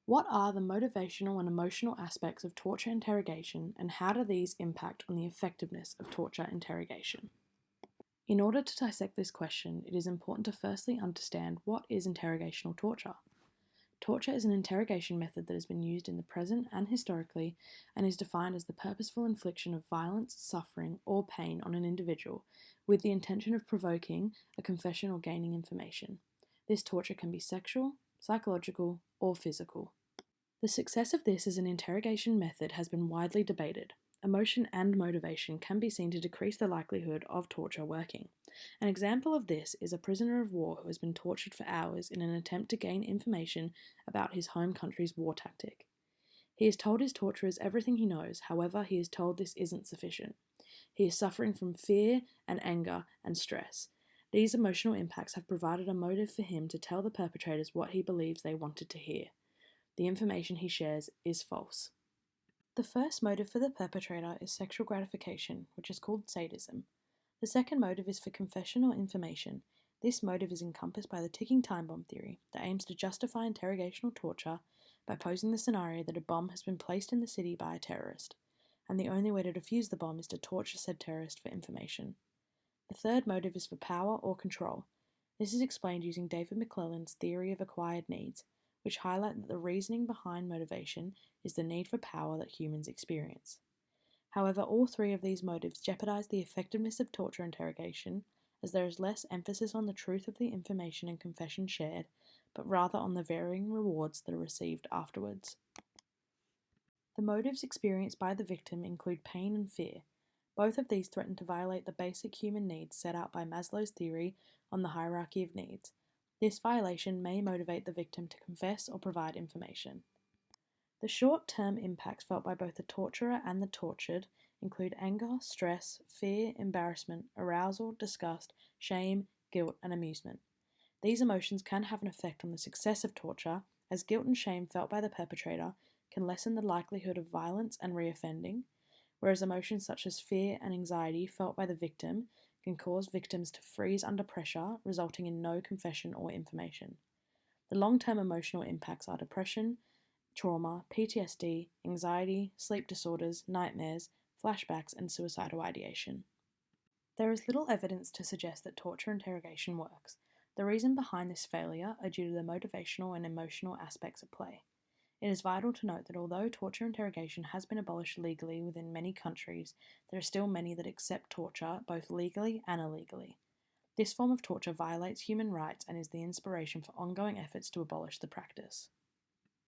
What are the motivational and emotional aspects of torture interrogation, and how do these impact on the effectiveness of torture interrogation? In order to dissect this question, it is important to firstly understand what is interrogational torture. Torture is an interrogation method that has been used in the present and historically and is defined as the purposeful infliction of violence, suffering, or pain on an individual with the intention of provoking a confession or gaining information. This torture can be sexual, psychological, or physical. The success of this as an interrogation method has been widely debated. Emotion and motivation can be seen to decrease the likelihood of torture working. An example of this is a prisoner of war who has been tortured for hours in an attempt to gain information about his home country's war tactic. He is told his torturers everything he knows, however, he is told this isn't sufficient. He is suffering from fear and anger and stress. These emotional impacts have provided a motive for him to tell the perpetrators what he believes they wanted to hear. The information he shares is false. The first motive for the perpetrator is sexual gratification, which is called sadism. The second motive is for confession or information. This motive is encompassed by the ticking time bomb theory that aims to justify interrogational torture by posing the scenario that a bomb has been placed in the city by a terrorist, and the only way to defuse the bomb is to torture said terrorist for information. The third motive is for power or control. This is explained using David McClelland's theory of acquired needs, which highlight that the reasoning behind motivation is the need for power that humans experience. However, all three of these motives jeopardize the effectiveness of torture interrogation, as there is less emphasis on the truth of the information and confession shared, but rather on the varying rewards that are received afterwards. The motives experienced by the victim include pain and fear. Both of these threaten to violate the basic human needs set out by Maslow's theory on the hierarchy of needs. This violation may motivate the victim to confess or provide information. The short-term impacts felt by both the torturer and the tortured include anger, stress, fear, embarrassment, arousal, disgust, shame, guilt, and amusement. These emotions can have an effect on the success of torture, as guilt and shame felt by the perpetrator can lessen the likelihood of violence and reoffending, whereas emotions such as fear and anxiety felt by the victim can cause victims to freeze under pressure, resulting in no confession or information. The long-term emotional impacts are depression, trauma, PTSD, anxiety, sleep disorders, nightmares, flashbacks, and suicidal ideation. There is little evidence to suggest that torture interrogation works. The reason behind this failure are due to the motivational and emotional aspects at play. It is vital to note that although torture interrogation has been abolished legally within many countries, there are still many that accept torture both legally and illegally. This form of torture violates human rights and is the inspiration for ongoing efforts to abolish the practice.